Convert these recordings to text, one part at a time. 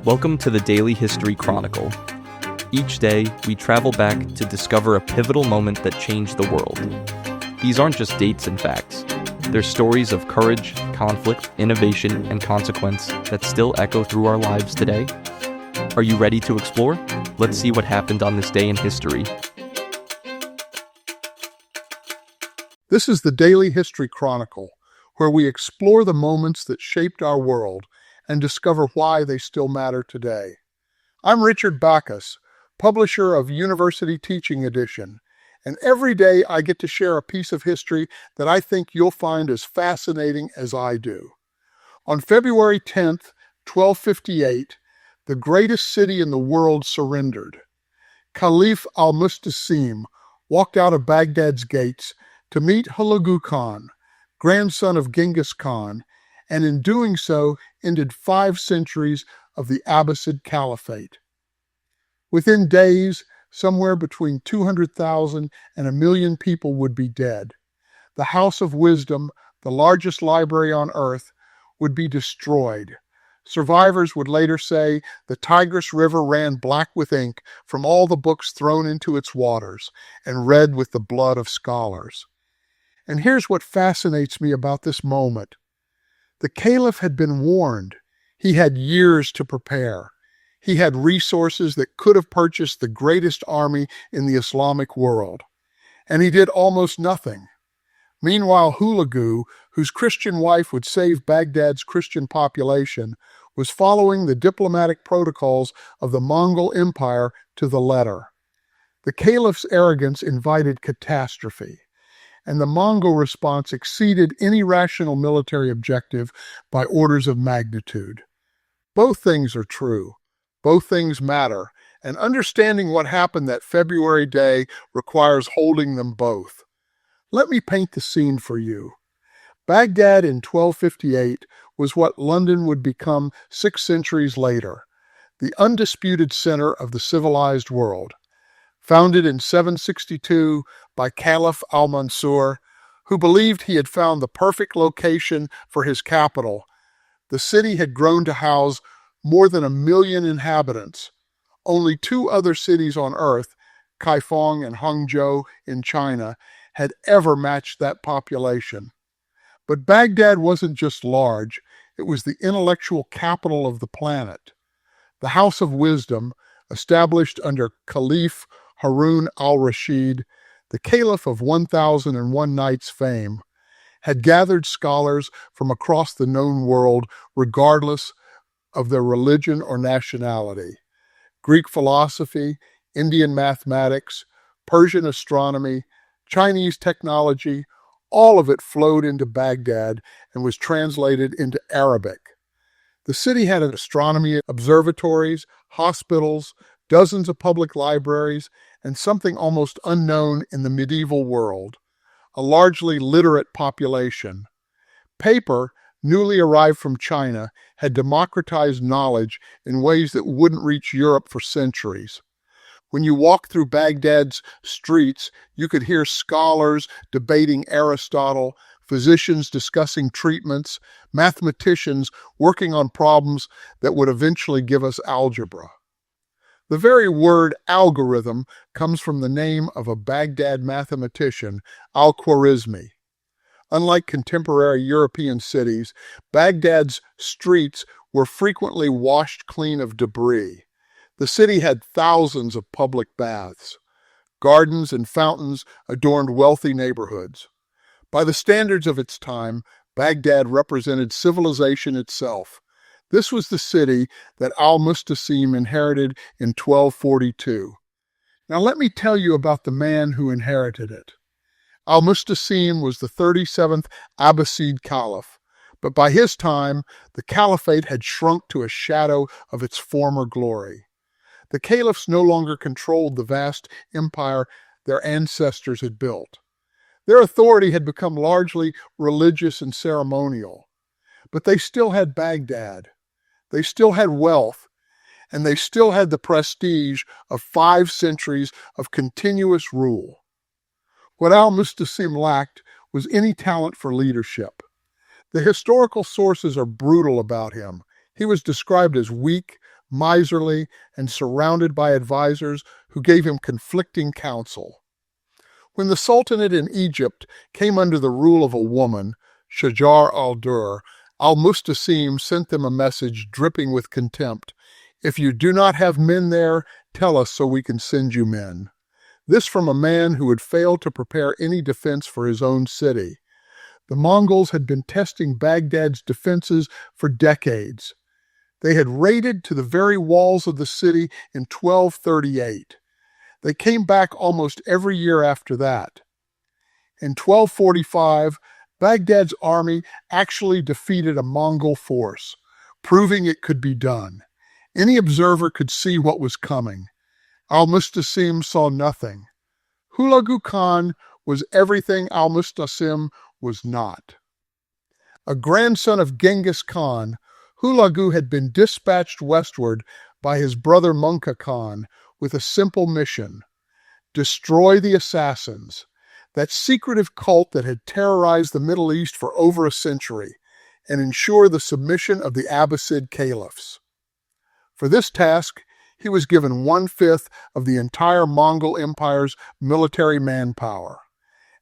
Welcome to the Daily History Chronicle. Each day, we travel back to discover a pivotal moment that changed the world. These aren't just dates and facts. They're stories of courage, conflict, innovation, and consequence that still echo through our lives today. Are you ready to explore? Let's see what happened on this day in history. This is the Daily History Chronicle, where we explore the moments that shaped our world and discover why they still matter today. I'm Richard Backus, publisher of University Teaching Edition, and every day I get to share a piece of history that I think you'll find as fascinating as I do. On February 10th, 1258, the greatest city in the world surrendered. Caliph al-Musta'sim walked out of Baghdad's gates to meet Hulagu Khan, grandson of Genghis Khan, and in doing so ended 5 centuries of the Abbasid Caliphate. Within days, somewhere between 200,000 and 1 million people would be dead. The House of Wisdom, the largest library on earth, would be destroyed. Survivors would later say the Tigris River ran black with ink from all the books thrown into its waters and red with the blood of scholars. And here's what fascinates me about this moment. The caliph had been warned. He had years to prepare. He had resources that could have purchased the greatest army in the Islamic world. And he did almost nothing. Meanwhile, Hulagu, whose Christian wife would save Baghdad's Christian population, was following the diplomatic protocols of the Mongol Empire to the letter. The caliph's arrogance invited catastrophe, and the Mongol response exceeded any rational military objective by orders of magnitude. Both things are true. Both things matter, and understanding what happened that February day requires holding them both. Let me paint the scene for you. Baghdad in 1258 was what London would become 6 centuries later, the undisputed center of the civilized world. Founded in 762 by Caliph al-Mansur, who believed he had found the perfect location for his capital, the city had grown to house more than 1 million inhabitants. Only 2 other cities on earth, Kaifeng and Hangzhou in China, had ever matched that population. But Baghdad wasn't just large, it was the intellectual capital of the planet. The House of Wisdom, established under Caliph Harun al-Rashid, the Caliph of 1001 Nights fame, had gathered scholars from across the known world regardless of their religion or nationality. Greek philosophy, Indian mathematics, Persian astronomy, Chinese technology, all of it flowed into Baghdad and was translated into Arabic. The city had astronomy observatories, hospitals, dozens of public libraries, and something almost unknown in the medieval world, a largely literate population. Paper, newly arrived from China, had democratized knowledge in ways that wouldn't reach Europe for centuries. When you walked through Baghdad's streets, you could hear scholars debating Aristotle, physicians discussing treatments, mathematicians working on problems that would eventually give us algebra. The very word algorithm comes from the name of a Baghdad mathematician, al-Khwarizmi. Unlike contemporary European cities, Baghdad's streets were frequently washed clean of debris. The city had thousands of public baths. Gardens and fountains adorned wealthy neighborhoods. By the standards of its time, Baghdad represented civilization itself. This was the city that al-Musta'sim inherited in 1242. Now let me tell you about the man who inherited it. Al-Musta'sim was the 37th Abbasid Caliph, but by his time, the caliphate had shrunk to a shadow of its former glory. The caliphs no longer controlled the vast empire their ancestors had built. Their authority had become largely religious and ceremonial, but they still had Baghdad. They still had wealth, and they still had the prestige of 5 centuries of continuous rule. What al-Musta'sim lacked was any talent for leadership. The historical sources are brutal about him. He was described as weak, miserly, and surrounded by advisors who gave him conflicting counsel. When the Sultanate in Egypt came under the rule of a woman, Shajar al-Dur, al-Musta'sim sent them a message dripping with contempt. "If you do not have men there, tell us so we can send you men." This from a man who had failed to prepare any defense for his own city. The Mongols had been testing Baghdad's defenses for decades. They had raided to the very walls of the city in 1238. They came back almost every year after that. In 1245, Baghdad's army actually defeated a Mongol force, proving it could be done. Any observer could see what was coming. Al-Musta'sim saw nothing. Hulagu Khan was everything al-Musta'sim was not. A grandson of Genghis Khan, Hulagu had been dispatched westward by his brother Munka Khan with a simple mission: destroy the assassins, that secretive cult that had terrorized the Middle East for over a century, and ensure the submission of the Abbasid Caliphs. For this task, he was given 1/5 of the entire Mongol Empire's military manpower.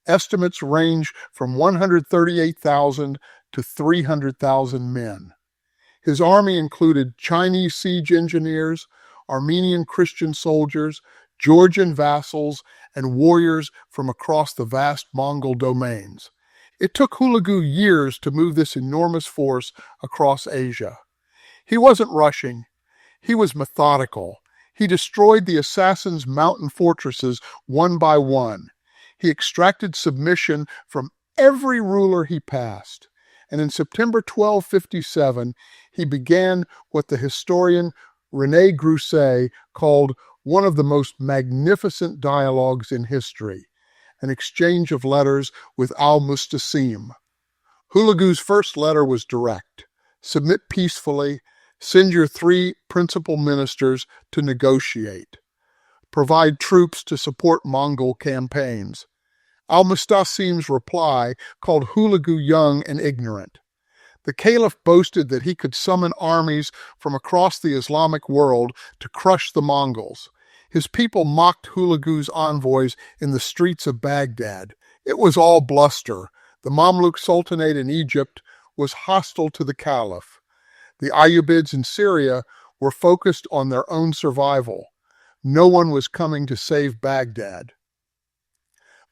Estimates range from 138,000 to 300,000 men. His army included Chinese siege engineers, Armenian Christian soldiers, Georgian vassals, and warriors from across the vast Mongol domains. It took Hulagu years to move this enormous force across Asia. He wasn't rushing. He was methodical. He destroyed the assassins' mountain fortresses one by one. He extracted submission from every ruler he passed. And in September 1257, he began what the historian René Grousset called one of the most magnificent dialogues in history, an exchange of letters with al-Musta'sim. Hulagu's first letter was direct: submit peacefully, send your 3 principal ministers to negotiate, provide troops to support Mongol campaigns. Al-Musta'sim's reply called Hulagu young and ignorant. The caliph boasted that he could summon armies from across the Islamic world to crush the Mongols. His people mocked Hulagu's envoys in the streets of Baghdad. It was all bluster. The Mamluk Sultanate in Egypt was hostile to the caliph. The Ayyubids in Syria were focused on their own survival. No one was coming to save Baghdad.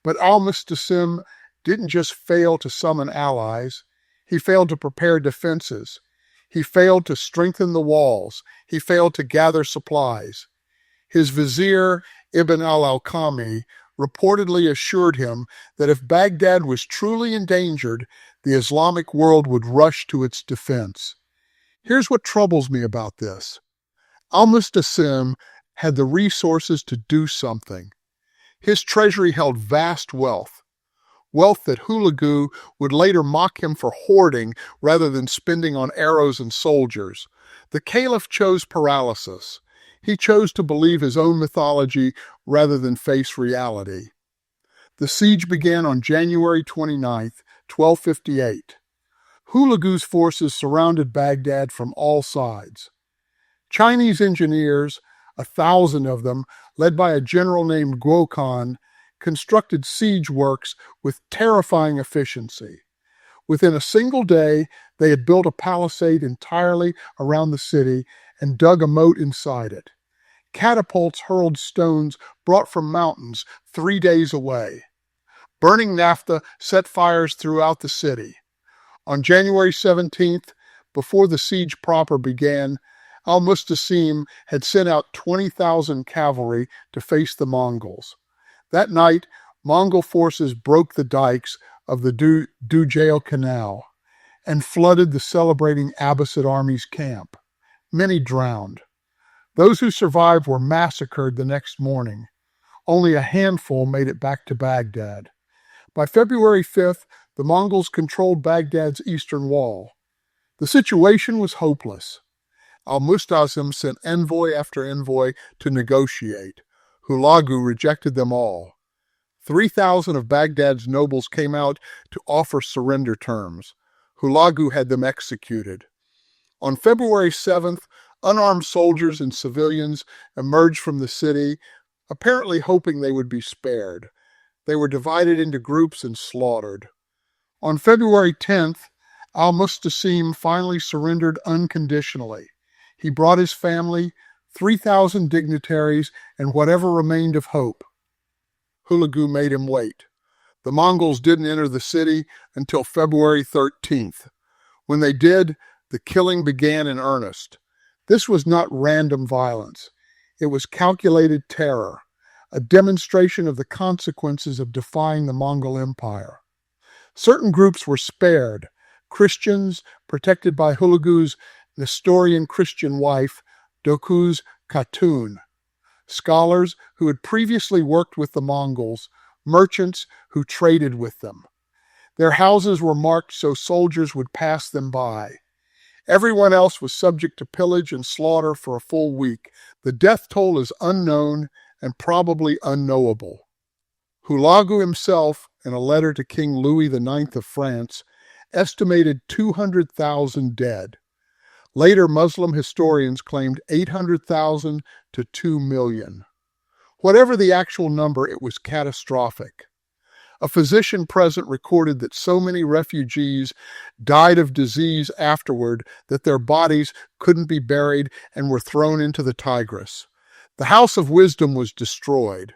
But al-Musta'sim didn't just fail to summon allies. He failed to prepare defenses. He failed to strengthen the walls. He failed to gather supplies. His vizier, Ibn al-Alqami, reportedly assured him that if Baghdad was truly endangered, the Islamic world would rush to its defense. Here's what troubles me about this. Al-Musta'sim had the resources to do something. His treasury held vast wealth that Hulagu would later mock him for hoarding rather than spending on arrows and soldiers. The caliph chose paralysis. He chose to believe his own mythology rather than face reality. The siege began on January 29th, 1258. Hulagu's forces surrounded Baghdad from all sides. Chinese engineers, 1,000 of them, led by a general named Guo Khan, constructed siege works with terrifying efficiency. Within a single day, they had built a palisade entirely around the city and dug a moat inside it. Catapults hurled stones brought from mountains 3 days away. Burning naphtha set fires throughout the city. On January 17th, before the siege proper began, al-Musta'sim had sent out 20,000 cavalry to face the Mongols. That night, Mongol forces broke the dikes of the Dujail Canal and flooded the celebrating Abbasid army's camp. Many drowned. Those who survived were massacred the next morning. Only a handful made it back to Baghdad. By February 5th, the Mongols controlled Baghdad's eastern wall. The situation was hopeless. Al-Musta'sim sent envoy after envoy to negotiate. Hulagu rejected them all. 3,000 of Baghdad's nobles came out to offer surrender terms. Hulagu had them executed. On February 7th, Unarmed soldiers and civilians emerged from the city, apparently hoping they would be spared. They were divided into groups and slaughtered. On February 10th, al-Musta'sim finally surrendered unconditionally. He brought his family, 3,000 dignitaries, and whatever remained of hope. Hulagu made him wait. The Mongols didn't enter the city until February 13th. When they did, the killing began in earnest. This was not random violence. It was calculated terror, a demonstration of the consequences of defying the Mongol Empire. Certain groups were spared. Christians, protected by Hulagu's Nestorian Christian wife, Doku's Khatun. Scholars who had previously worked with the Mongols, merchants who traded with them. Their houses were marked so soldiers would pass them by. Everyone else was subject to pillage and slaughter for a full week. The death toll is unknown and probably unknowable. Hulagu himself, in a letter to King Louis IX of France, estimated 200,000 dead. Later, Muslim historians claimed 800,000 to 2 million. Whatever the actual number, it was catastrophic. A physician present recorded that so many refugees died of disease afterward that their bodies couldn't be buried and were thrown into the Tigris. The House of Wisdom was destroyed.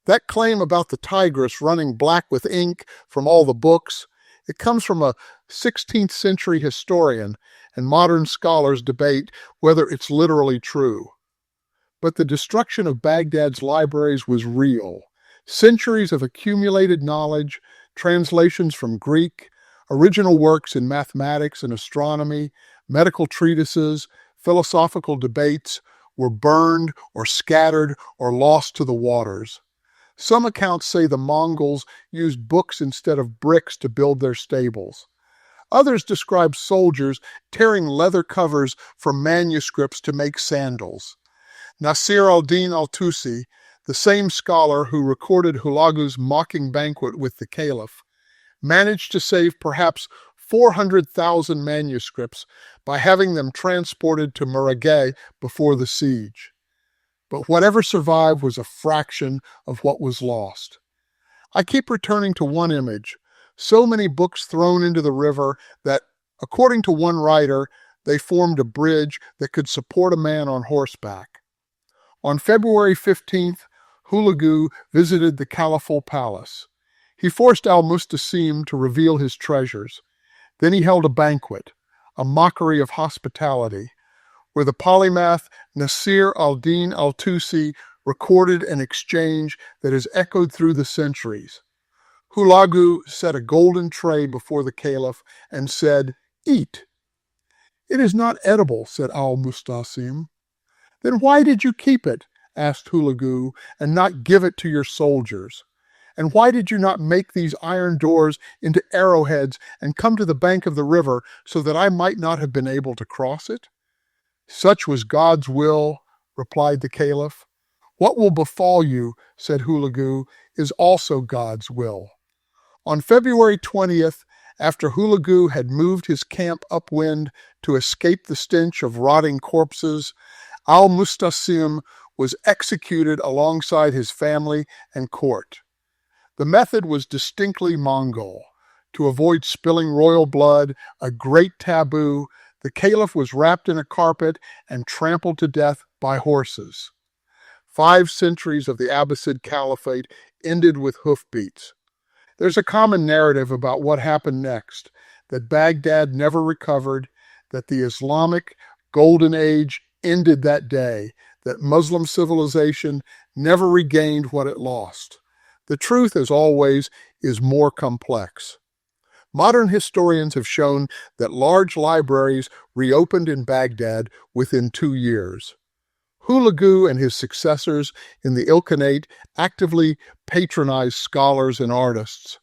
That claim about the Tigris running black with ink from all the books, it comes from a 16th century historian, and modern scholars debate whether it's literally true. But the destruction of Baghdad's libraries was real. Centuries of accumulated knowledge, translations from Greek, original works in mathematics and astronomy, medical treatises, philosophical debates were burned or scattered or lost to the waters. Some accounts say the Mongols used books instead of bricks to build their stables. Others describe soldiers tearing leather covers from manuscripts to make sandals. Nasir al-Din al-Tusi, the same scholar who recorded Hulagu's mocking banquet with the caliph, managed to save perhaps 400,000 manuscripts by having them transported to Marageh before the siege. But whatever survived was a fraction of what was lost. I keep returning to one image, so many books thrown into the river that, according to one writer, they formed a bridge that could support a man on horseback. On February 15th, Hulagu visited the Caliphal palace. He forced al-Musta'sim to reveal his treasures. Then he held a banquet, a mockery of hospitality, where the polymath Nasir al-Din al-Tusi recorded an exchange that has echoed through the centuries. Hulagu set a golden tray before the caliph and said, "Eat." "It is not edible," said al-Musta'sim. "Then why did you keep it?" asked Hulagu, "and not give it to your soldiers? And why did you not make these iron doors into arrowheads and come to the bank of the river so that I might not have been able to cross it?" "Such was God's will," replied the caliph. "What will befall you," said Hulagu, "is also God's will." On February 20th, after Hulagu had moved his camp upwind to escape the stench of rotting corpses, al-Musta'sim was executed alongside his family and court. The method was distinctly Mongol. To avoid spilling royal blood, a great taboo, the caliph was wrapped in a carpet and trampled to death by horses. 5 centuries of the Abbasid Caliphate ended with hoofbeats. There's a common narrative about what happened next, that Baghdad never recovered, that the Islamic Golden Age ended that day, that Muslim civilization never regained what it lost. The truth, as always, is more complex. Modern historians have shown that large libraries reopened in Baghdad within 2 years. Hulagu and his successors in the Ilkhanate actively patronized scholars and artists.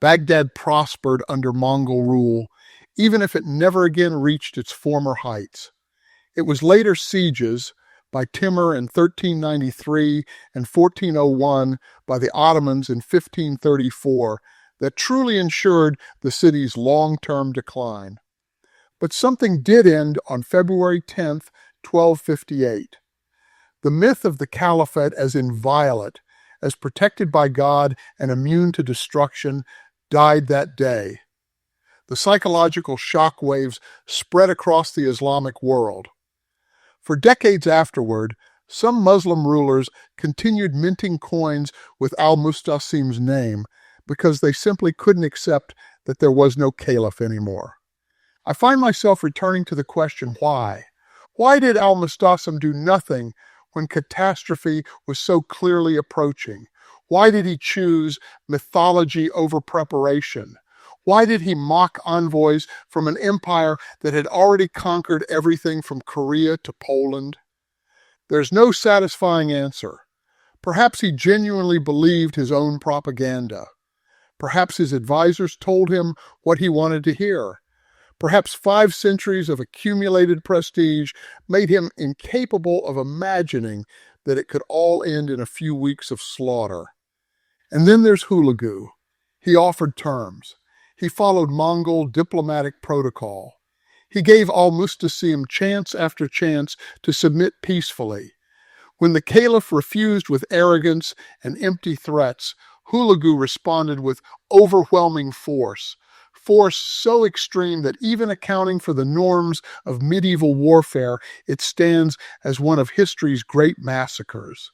Baghdad prospered under Mongol rule, even if it never again reached its former heights. It was later sieges by Timur in 1393 and 1401 by the Ottomans in 1534 that truly ensured the city's long-term decline. But something did end on February 10th, 1258. The myth of the caliphate as inviolate, as protected by God and immune to destruction, died that day. The psychological shock waves spread across the Islamic world. For decades afterward, some Muslim rulers continued minting coins with al-Musta'sim's name because they simply couldn't accept that there was no caliph anymore. I find myself returning to the question, why? Why did al-Musta'sim do nothing when catastrophe was so clearly approaching? Why did he choose mythology over preparation? Why did he mock envoys from an empire that had already conquered everything from Korea to Poland? There's no satisfying answer. Perhaps he genuinely believed his own propaganda. Perhaps his advisors told him what he wanted to hear. Perhaps 5 centuries of accumulated prestige made him incapable of imagining that it could all end in a few weeks of slaughter. And then there's Hulagu. He offered terms. He followed Mongol diplomatic protocol. He gave al-Musta'sim chance after chance to submit peacefully. When the caliph refused with arrogance and empty threats, Hulagu responded with overwhelming force so extreme that even accounting for the norms of medieval warfare, it stands as one of history's great massacres.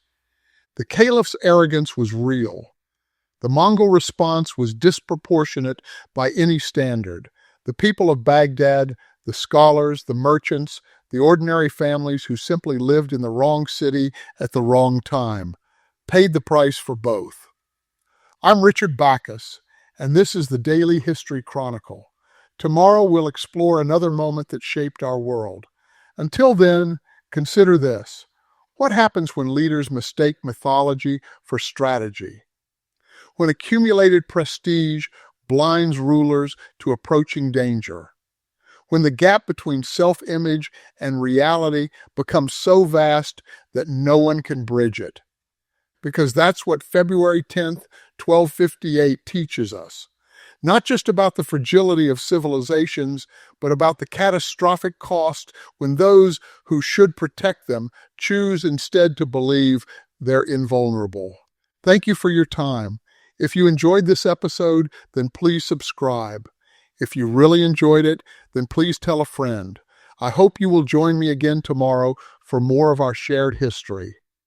The caliph's arrogance was real. The Mongol response was disproportionate by any standard. The people of Baghdad, the scholars, the merchants, the ordinary families who simply lived in the wrong city at the wrong time, paid the price for both. I'm Richard Backus, and this is the Daily History Chronicle. Tomorrow we'll explore another moment that shaped our world. Until then, consider this. What happens when leaders mistake mythology for strategy? When accumulated prestige blinds rulers to approaching danger? When the gap between self-image and reality becomes so vast that no one can bridge it? Because that's what February 10th, 1258 teaches us. Not just about the fragility of civilizations, but about the catastrophic cost when those who should protect them choose instead to believe they're invulnerable. Thank you for your time. If you enjoyed this episode, then please subscribe. If you really enjoyed it, then please tell a friend. I hope you will join me again tomorrow for more of our shared history.